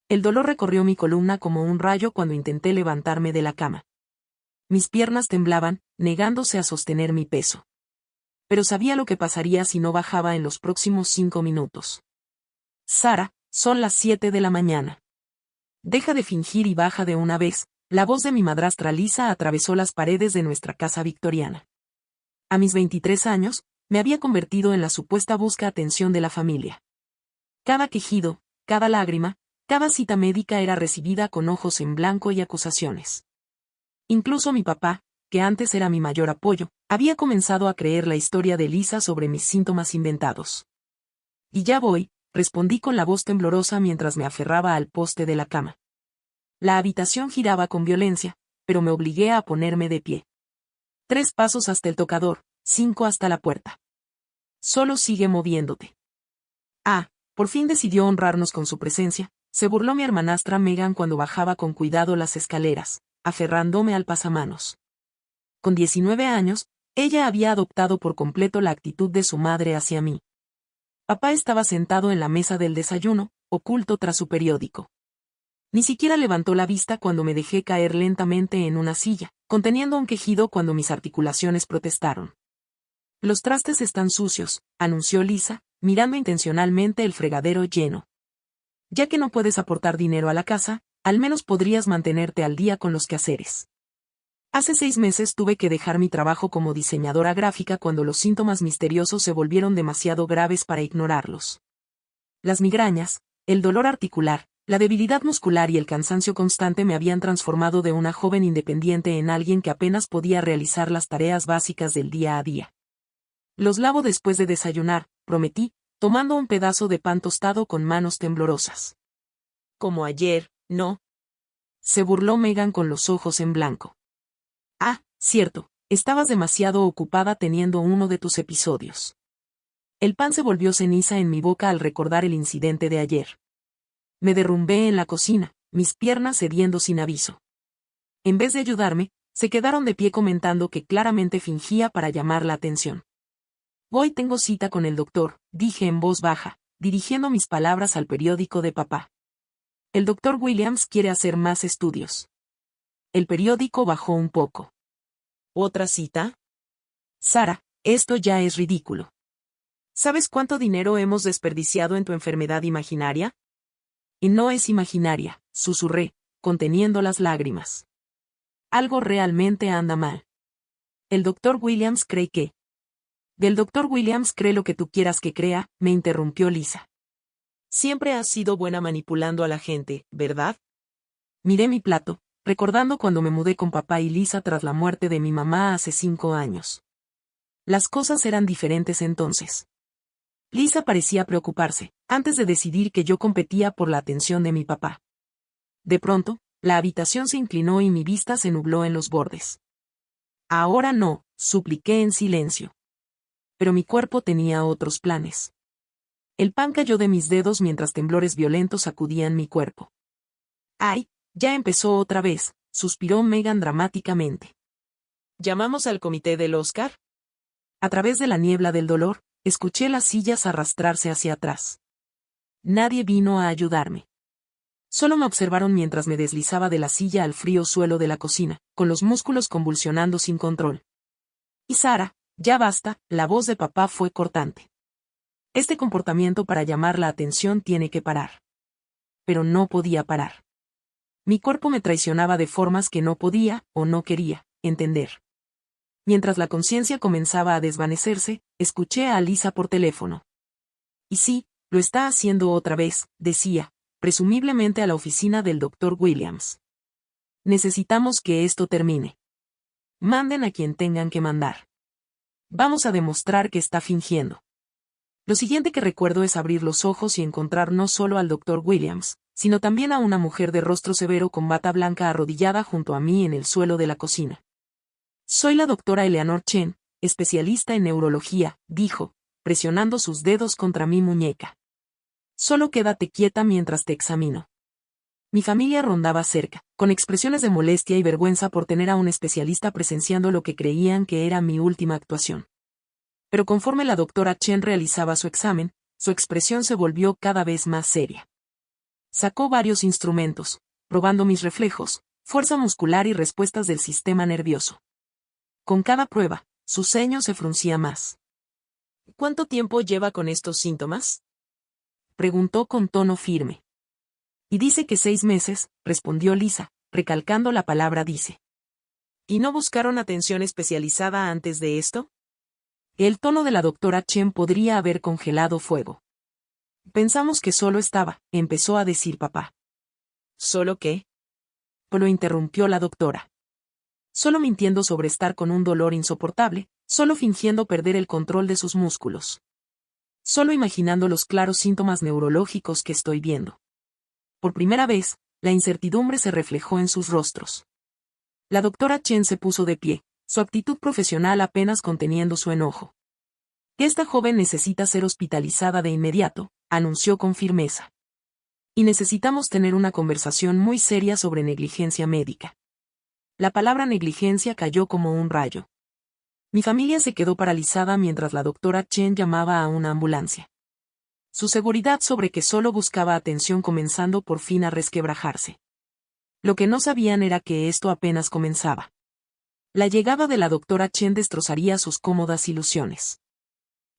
El dolor recorrió mi columna como un rayo cuando intenté levantarme de la cama. Mis piernas temblaban, negándose a sostener mi peso. Pero sabía lo que pasaría si no bajaba en los próximos 5 minutos. Sara, son las 7 de la mañana. Deja de fingir y baja de una vez. La voz de mi madrastra Lisa atravesó las paredes de nuestra casa victoriana. A mis 23 años, me había convertido en la supuesta busca atención de la familia. Cada quejido, cada lágrima, cada cita médica era recibida con ojos en blanco y acusaciones. Incluso mi papá, que antes era mi mayor apoyo, había comenzado a creer la historia de Lisa sobre mis síntomas inventados. Y ya voy, respondí con la voz temblorosa mientras me aferraba al poste de la cama. La habitación giraba con violencia, pero me obligué a ponerme de pie. 3 pasos hasta el tocador, 5 hasta la puerta. Solo sigue moviéndote. Ah, por fin decidió honrarnos con su presencia, se burló mi hermanastra Megan cuando bajaba con cuidado las escaleras, aferrándome al pasamanos. Con 19 años, ella había adoptado por completo la actitud de su madre hacia mí. Papá estaba sentado en la mesa del desayuno, oculto tras su periódico. Ni siquiera levantó la vista cuando me dejé caer lentamente en una silla, conteniendo un quejido cuando mis articulaciones protestaron. Los trastes están sucios, anunció Lisa, mirando intencionalmente el fregadero lleno. Ya que no puedes aportar dinero a la casa, al menos podrías mantenerte al día con los quehaceres. Hace 6 meses tuve que dejar mi trabajo como diseñadora gráfica cuando los síntomas misteriosos se volvieron demasiado graves para ignorarlos. Las migrañas, el dolor articular, la debilidad muscular y el cansancio constante me habían transformado de una joven independiente en alguien que apenas podía realizar las tareas básicas del día a día. Los lavo después de desayunar, prometí, tomando un pedazo de pan tostado con manos temblorosas. Como ayer, ¿no? Se burló Megan con los ojos en blanco. Ah, cierto, estabas demasiado ocupada teniendo uno de tus episodios. El pan se volvió ceniza en mi boca al recordar el incidente de ayer. Me derrumbé en la cocina, mis piernas cediendo sin aviso. En vez de ayudarme, se quedaron de pie comentando que claramente fingía para llamar la atención. Hoy tengo cita con el doctor, dije en voz baja, dirigiendo mis palabras al periódico de papá. El doctor Williams quiere hacer más estudios. El periódico bajó un poco. ¿Otra cita? Sara, esto ya es ridículo. ¿Sabes cuánto dinero hemos desperdiciado en tu enfermedad imaginaria? Y no es imaginaria, susurré, conteniendo las lágrimas. Algo realmente anda mal. El doctor Williams cree que... Del doctor Williams cree lo que tú quieras que crea, me interrumpió Lisa. Siempre has sido buena manipulando a la gente, ¿verdad? Miré mi plato, recordando cuando me mudé con papá y Lisa tras la muerte de mi mamá hace 5 años. Las cosas eran diferentes entonces. Lisa parecía preocuparse, antes de decidir que yo competía por la atención de mi papá. De pronto, la habitación se inclinó y mi vista se nubló en los bordes. Ahora no, supliqué en silencio. Pero mi cuerpo tenía otros planes. El pan cayó de mis dedos mientras temblores violentos sacudían mi cuerpo. ¡Ay! Ya empezó otra vez, suspiró Megan dramáticamente. ¿Llamamos al comité del Oscar? A través de la niebla del dolor, escuché las sillas arrastrarse hacia atrás. Nadie vino a ayudarme. Solo me observaron mientras me deslizaba de la silla al frío suelo de la cocina, con los músculos convulsionando sin control. Y Sara, ya basta, la voz de papá fue cortante. Este comportamiento para llamar la atención tiene que parar. Pero no podía parar. Mi cuerpo me traicionaba de formas que no podía, o no quería, entender. Mientras la conciencia comenzaba a desvanecerse, escuché a Lisa por teléfono. Y sí, lo está haciendo otra vez, decía, presumiblemente a la oficina del doctor Williams. Necesitamos que esto termine. Manden a quien tengan que mandar. Vamos a demostrar que está fingiendo. Lo siguiente que recuerdo es abrir los ojos y encontrar no solo al doctor Williams, sino también a una mujer de rostro severo con bata blanca arrodillada junto a mí en el suelo de la cocina. Soy la doctora Eleanor Chen, especialista en neurología, dijo, presionando sus dedos contra mi muñeca. Solo quédate quieta mientras te examino. Mi familia rondaba cerca, con expresiones de molestia y vergüenza por tener a un especialista presenciando lo que creían que era mi última actuación. Pero conforme la doctora Chen realizaba su examen, su expresión se volvió cada vez más seria. Sacó varios instrumentos, probando mis reflejos, fuerza muscular y respuestas del sistema nervioso. Con cada prueba, su ceño se fruncía más. ¿Cuánto tiempo lleva con estos síntomas?, preguntó con tono firme. Y dice que 6 meses, respondió Lisa, recalcando la palabra dice. ¿Y no buscaron atención especializada antes de esto? El tono de la doctora Chen podría haber congelado fuego. Pensamos que solo estaba, empezó a decir papá. ¿Solo qué? Lo interrumpió la doctora. Solo mintiendo sobre estar con un dolor insoportable, solo fingiendo perder el control de sus músculos. Solo imaginando los claros síntomas neurológicos que estoy viendo. Por primera vez, la incertidumbre se reflejó en sus rostros. La doctora Chen se puso de pie, su actitud profesional apenas conteniendo su enojo. Esta joven necesita ser hospitalizada de inmediato, anunció con firmeza. Y necesitamos tener una conversación muy seria sobre negligencia médica. La palabra negligencia cayó como un rayo. Mi familia se quedó paralizada mientras la doctora Chen llamaba a una ambulancia. Su seguridad sobre que solo buscaba atención comenzando por fin a resquebrajarse. Lo que no sabían era que esto apenas comenzaba. La llegada de la doctora Chen destrozaría sus cómodas ilusiones.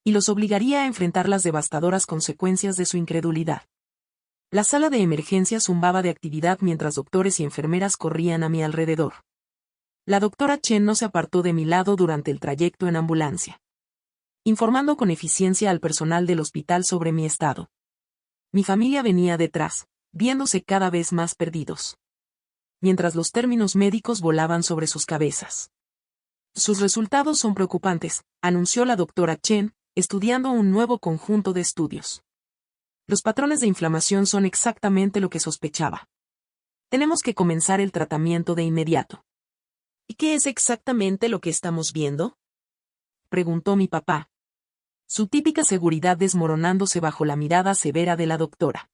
Y los obligaría a enfrentar las devastadoras consecuencias de su incredulidad. La sala de emergencia zumbaba de actividad mientras doctores y enfermeras corrían a mi alrededor. La doctora Chen no se apartó de mi lado durante el trayecto en ambulancia, informando con eficiencia al personal del hospital sobre mi estado. Mi familia venía detrás, viéndose cada vez más perdidos. Mientras los términos médicos volaban sobre sus cabezas. Sus resultados son preocupantes, anunció la doctora Chen, estudiando un nuevo conjunto de estudios. Los patrones de inflamación son exactamente lo que sospechaba. Tenemos que comenzar el tratamiento de inmediato. ¿Y qué es exactamente lo que estamos viendo?, preguntó mi papá. Su típica seguridad desmoronándose bajo la mirada severa de la doctora.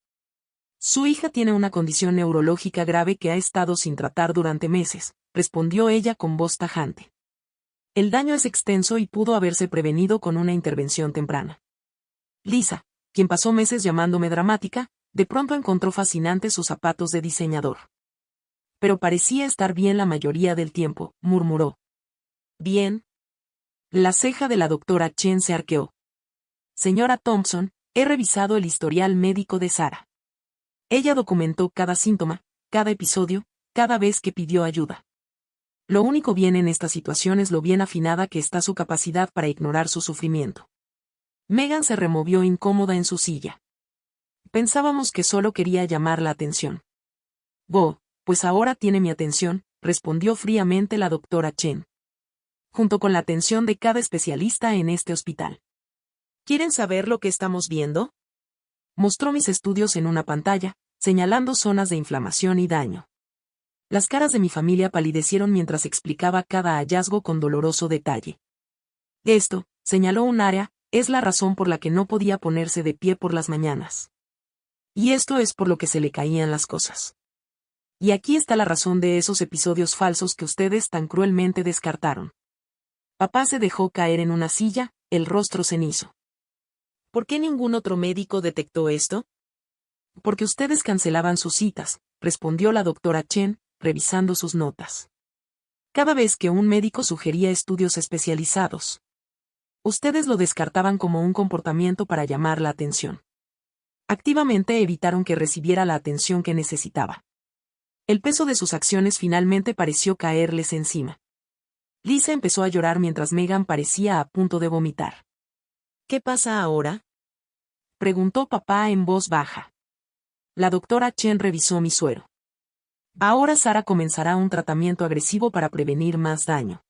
Su hija tiene una condición neurológica grave que ha estado sin tratar durante meses, respondió ella con voz tajante. El daño es extenso y pudo haberse prevenido con una intervención temprana. Lisa, quien pasó meses llamándome dramática, de pronto encontró fascinantes sus zapatos de diseñador. Pero parecía estar bien la mayoría del tiempo, murmuró. ¿Bien? La ceja de la doctora Chen se arqueó. Señora Thompson, he revisado el historial médico de Sara. Ella documentó cada síntoma, cada episodio, cada vez que pidió ayuda. Lo único bien en esta situación es lo bien afinada que está su capacidad para ignorar su sufrimiento. Megan se removió incómoda en su silla. Pensábamos que solo quería llamar la atención. Pues ahora tiene mi atención, respondió fríamente la doctora Chen. Junto con la atención de cada especialista en este hospital. ¿Quieren saber lo que estamos viendo? Mostró mis estudios en una pantalla, señalando zonas de inflamación y daño. Las caras de mi familia palidecieron mientras explicaba cada hallazgo con doloroso detalle. Esto, señaló un área, es la razón por la que no podía ponerse de pie por las mañanas. Y esto es por lo que se le caían las cosas. Y aquí está la razón de esos episodios falsos que ustedes tan cruelmente descartaron. Papá se dejó caer en una silla, el rostro cenizo. ¿Por qué ningún otro médico detectó esto? Porque ustedes cancelaban sus citas, respondió la doctora Chen, revisando sus notas. Cada vez que un médico sugería estudios especializados, ustedes lo descartaban como un comportamiento para llamar la atención. Activamente evitaron que recibiera la atención que necesitaba. El peso de sus acciones finalmente pareció caerles encima. Lisa empezó a llorar mientras Megan parecía a punto de vomitar. ¿Qué pasa ahora?, preguntó papá en voz baja. La doctora Chen revisó mi suero. Ahora Sara comenzará un tratamiento agresivo para prevenir más daño.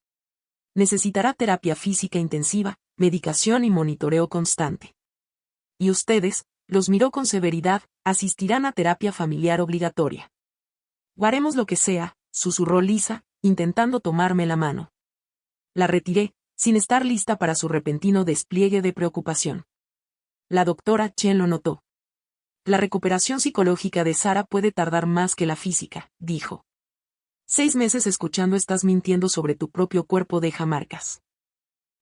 Necesitará terapia física intensiva, medicación y monitoreo constante. Y ustedes, los miró con severidad, asistirán a terapia familiar obligatoria. Haremos lo que sea, susurró Lisa, intentando tomarme la mano. La retiré, sin estar lista para su repentino despliegue de preocupación. La doctora Chen lo notó. La recuperación psicológica de Sara puede tardar más que la física, dijo. 6 meses escuchando estás mintiendo sobre tu propio cuerpo deja marcas.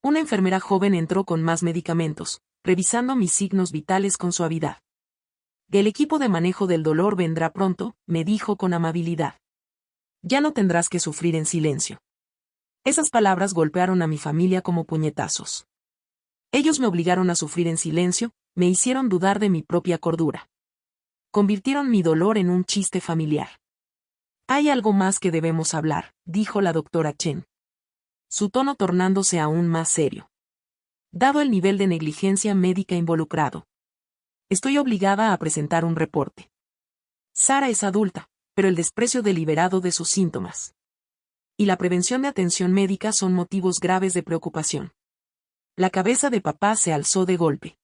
Una enfermera joven entró con más medicamentos, revisando mis signos vitales con suavidad. El equipo de manejo del dolor vendrá pronto, me dijo con amabilidad. Ya no tendrás que sufrir en silencio. Esas palabras golpearon a mi familia como puñetazos. Ellos me obligaron a sufrir en silencio, me hicieron dudar de mi propia cordura. Convirtieron mi dolor en un chiste familiar. Hay algo más que debemos hablar, dijo la doctora Chen. Su tono tornándose aún más serio. Dado el nivel de negligencia médica involucrado, estoy obligada a presentar un reporte. Sara es adulta, pero el desprecio deliberado de sus síntomas y la prevención de atención médica son motivos graves de preocupación. La cabeza de papá se alzó de golpe.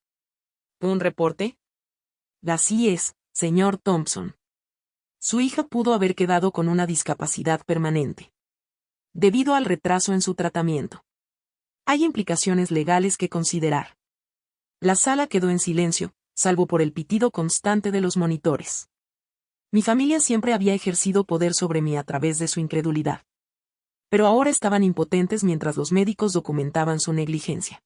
¿Un reporte? Así es, señor Thompson. Su hija pudo haber quedado con una discapacidad permanente, debido al retraso en su tratamiento. Hay implicaciones legales que considerar. La sala quedó en silencio, salvo por el pitido constante de los monitores. Mi familia siempre había ejercido poder sobre mí a través de su incredulidad. Pero ahora estaban impotentes mientras los médicos documentaban su negligencia.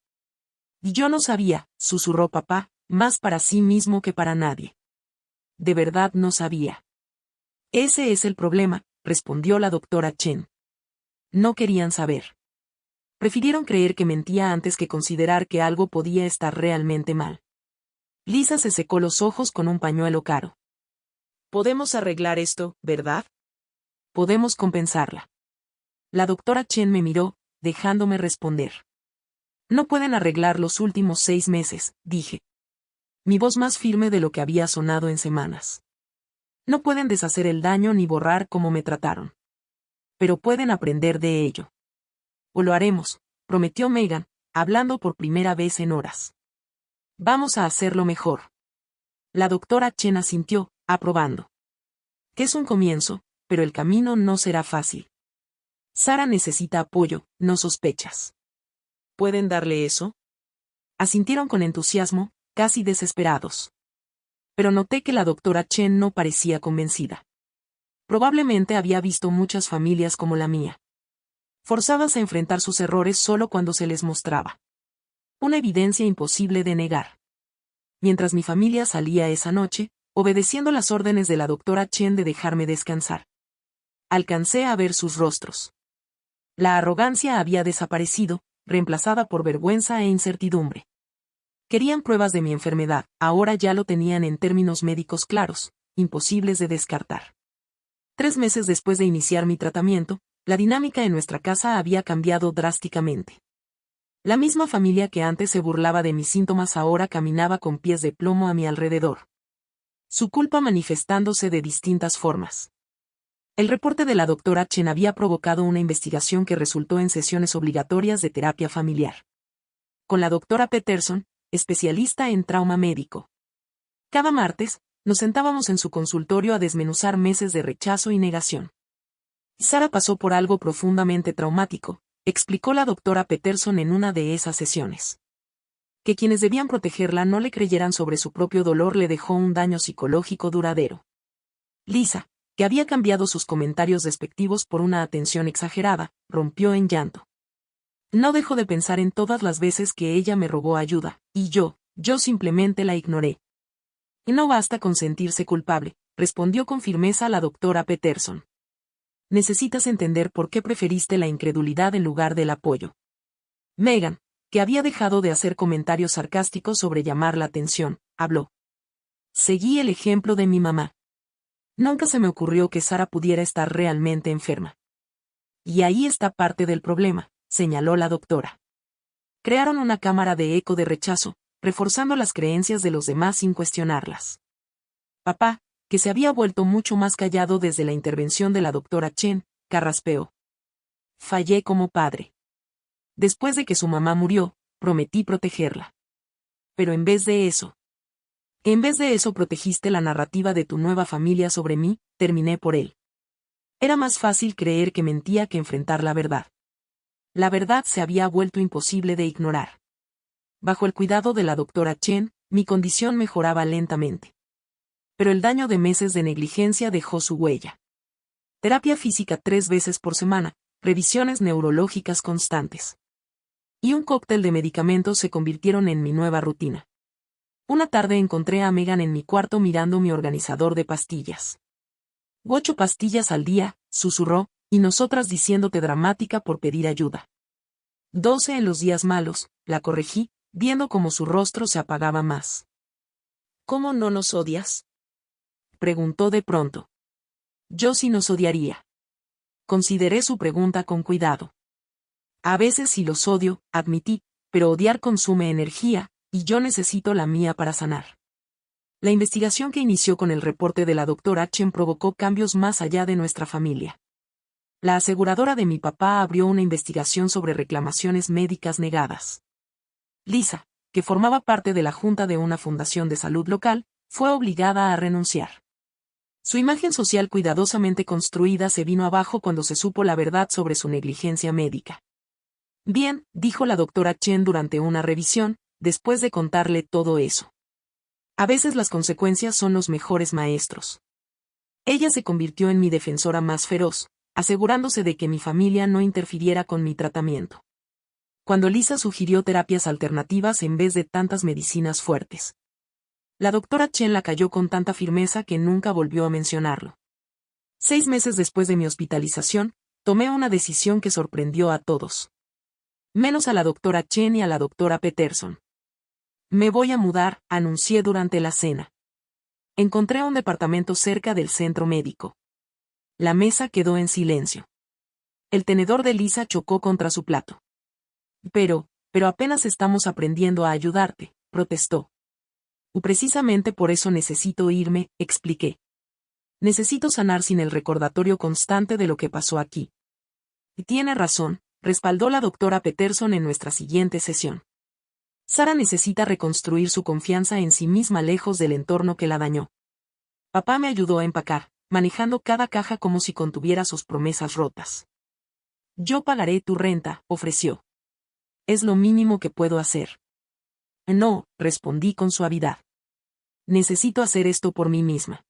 Y yo no sabía, susurró papá, más para sí mismo que para nadie. De verdad no sabía. Ese es el problema, respondió la doctora Chen. No querían saber. Prefirieron creer que mentía antes que considerar que algo podía estar realmente mal. Lisa se secó los ojos con un pañuelo caro. Podemos arreglar esto, ¿verdad? Podemos compensarla. La doctora Chen me miró, dejándome responder. No pueden arreglar los últimos 6 meses, dije. Mi voz más firme de lo que había sonado en semanas. No pueden deshacer el daño ni borrar cómo me trataron. Pero pueden aprender de ello. O lo haremos, prometió Megan, hablando por primera vez en horas. Vamos a hacerlo mejor. La doctora Chen asintió, aprobando. Que es un comienzo, pero el camino no será fácil. Sara necesita apoyo, no sospechas. ¿Pueden darle eso? Asintieron con entusiasmo, casi desesperados. Pero noté que la doctora Chen no parecía convencida. Probablemente había visto muchas familias como la mía, forzadas a enfrentar sus errores solo cuando se les mostraba una evidencia imposible de negar. Mientras mi familia salía esa noche, obedeciendo las órdenes de la doctora Chen de dejarme descansar, alcancé a ver sus rostros. La arrogancia había desaparecido, reemplazada por vergüenza e incertidumbre. Querían pruebas de mi enfermedad, ahora ya lo tenían en términos médicos claros, imposibles de descartar. 3 meses después de iniciar mi tratamiento, la dinámica en nuestra casa había cambiado drásticamente. La misma familia que antes se burlaba de mis síntomas ahora caminaba con pies de plomo a mi alrededor. Su culpa manifestándose de distintas formas. El reporte de la doctora Chen había provocado una investigación que resultó en sesiones obligatorias de terapia familiar. Con la doctora Peterson, especialista en trauma médico. Cada martes, nos sentábamos en su consultorio a desmenuzar meses de rechazo y negación. Sara pasó por algo profundamente traumático, explicó la doctora Peterson en una de esas sesiones. Que quienes debían protegerla no le creyeran sobre su propio dolor le dejó un daño psicológico duradero. Lisa, que había cambiado sus comentarios despectivos por una atención exagerada, rompió en llanto. No dejó de pensar en todas las veces que ella me rogó ayuda, y yo simplemente la ignoré. Y no basta con sentirse culpable, respondió con firmeza la doctora Peterson. Necesitas entender por qué preferiste la incredulidad en lugar del apoyo. Megan, que había dejado de hacer comentarios sarcásticos sobre llamar la atención, habló. Seguí el ejemplo de mi mamá. Nunca se me ocurrió que Sara pudiera estar realmente enferma. Y ahí está parte del problema, señaló la doctora. Crearon una cámara de eco de rechazo, reforzando las creencias de los demás sin cuestionarlas. Papá, que se había vuelto mucho más callado desde la intervención de la doctora Chen, carraspeó. Fallé como padre. Después de que su mamá murió, prometí protegerla. Pero en vez de eso protegiste la narrativa de tu nueva familia sobre mí, terminé por él. Era más fácil creer que mentía que enfrentar la verdad. La verdad se había vuelto imposible de ignorar. Bajo el cuidado de la doctora Chen, mi condición mejoraba lentamente. Pero el daño de meses de negligencia dejó su huella. Terapia física 3 veces por semana, revisiones neurológicas constantes. Y un cóctel de medicamentos se convirtieron en mi nueva rutina. Una tarde encontré a Megan en mi cuarto mirando mi organizador de pastillas. 8 pastillas al día, susurró, y nosotras diciéndote dramática por pedir ayuda. 12 en los días malos, la corregí, viendo cómo su rostro se apagaba más. ¿Cómo no nos odias?, preguntó de pronto. Yo sí nos odiaría. Consideré su pregunta con cuidado. A veces sí los odio, admití, pero odiar consume energía, y yo necesito la mía para sanar. La investigación que inició con el reporte de la doctora Chen provocó cambios más allá de nuestra familia. La aseguradora de mi papá abrió una investigación sobre reclamaciones médicas negadas. Lisa, que formaba parte de la junta de una fundación de salud local, fue obligada a renunciar. Su imagen social cuidadosamente construida se vino abajo cuando se supo la verdad sobre su negligencia médica. Bien, dijo la doctora Chen durante una revisión, después de contarle todo eso. A veces las consecuencias son los mejores maestros. Ella se convirtió en mi defensora más feroz, asegurándose de que mi familia no interfiriera con mi tratamiento. Cuando Lisa sugirió terapias alternativas en vez de tantas medicinas fuertes. La doctora Chen la calló con tanta firmeza que nunca volvió a mencionarlo. 6 meses después de mi hospitalización, tomé una decisión que sorprendió a todos. Menos a la doctora Chen y a la doctora Peterson. Me voy a mudar, anuncié durante la cena. Encontré un departamento cerca del centro médico. La mesa quedó en silencio. El tenedor de Lisa chocó contra su plato. Pero apenas estamos aprendiendo a ayudarte, protestó. Precisamente por eso necesito irme, expliqué. Necesito sanar sin el recordatorio constante de lo que pasó aquí. Tiene razón, respaldó la doctora Peterson en nuestra siguiente sesión. Sara necesita reconstruir su confianza en sí misma lejos del entorno que la dañó. Papá me ayudó a empacar, manejando cada caja como si contuviera sus promesas rotas. Yo pagaré tu renta, ofreció. Es lo mínimo que puedo hacer. No, respondí con suavidad. Necesito hacer esto por mí misma.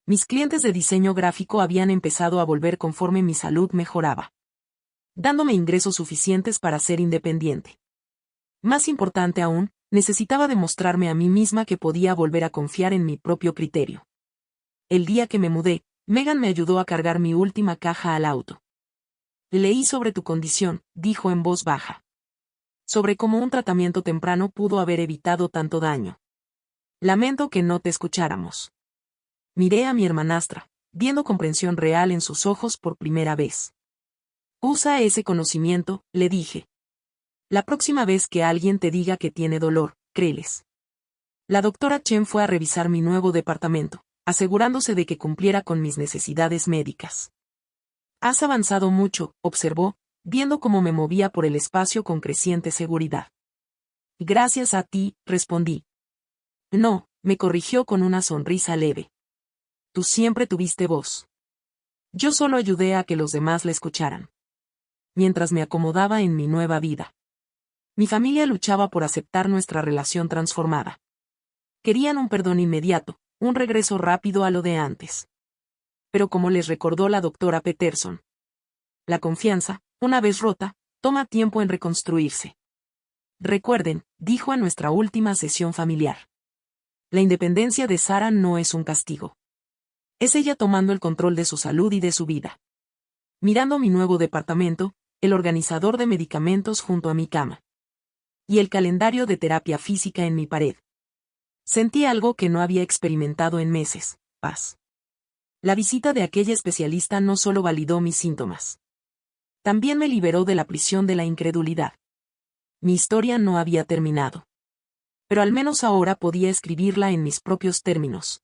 Mis clientes de diseño gráfico habían empezado a volver conforme mi salud mejoraba, dándome ingresos suficientes para ser independiente. Más importante aún, necesitaba demostrarme a mí misma que podía volver a confiar en mi propio criterio. El día que me mudé, Megan me ayudó a cargar mi última caja al auto. Leí sobre tu condición, dijo en voz baja. Sobre cómo un tratamiento temprano pudo haber evitado tanto daño. Lamento que no te escucháramos. Miré a mi hermanastra, viendo comprensión real en sus ojos por primera vez. Usa ese conocimiento, le dije. La próxima vez que alguien te diga que tiene dolor, créeles. La doctora Chen fue a revisar mi nuevo departamento, asegurándose de que cumpliera con mis necesidades médicas. Has avanzado mucho, observó, viendo cómo me movía por el espacio con creciente seguridad. Gracias a ti, respondí. No, me corrigió con una sonrisa leve. Tú siempre tuviste voz. Yo solo ayudé a que los demás la escucharan. Mientras me acomodaba en mi nueva vida. Mi familia luchaba por aceptar nuestra relación transformada. Querían un perdón inmediato, un regreso rápido a lo de antes. Pero como les recordó la doctora Peterson, la confianza, una vez rota, toma tiempo en reconstruirse. Recuerden, dijo en nuestra última sesión familiar. La independencia de Sara no es un castigo. Es ella tomando el control de su salud y de su vida. Mirando mi nuevo departamento, el organizador de medicamentos junto a mi cama. Y el calendario de terapia física en mi pared. Sentí algo que no había experimentado en meses, paz. La visita de aquella especialista no solo validó mis síntomas. También me liberó de la prisión de la incredulidad. Mi historia no había terminado. Pero al menos ahora podía escribirla en mis propios términos.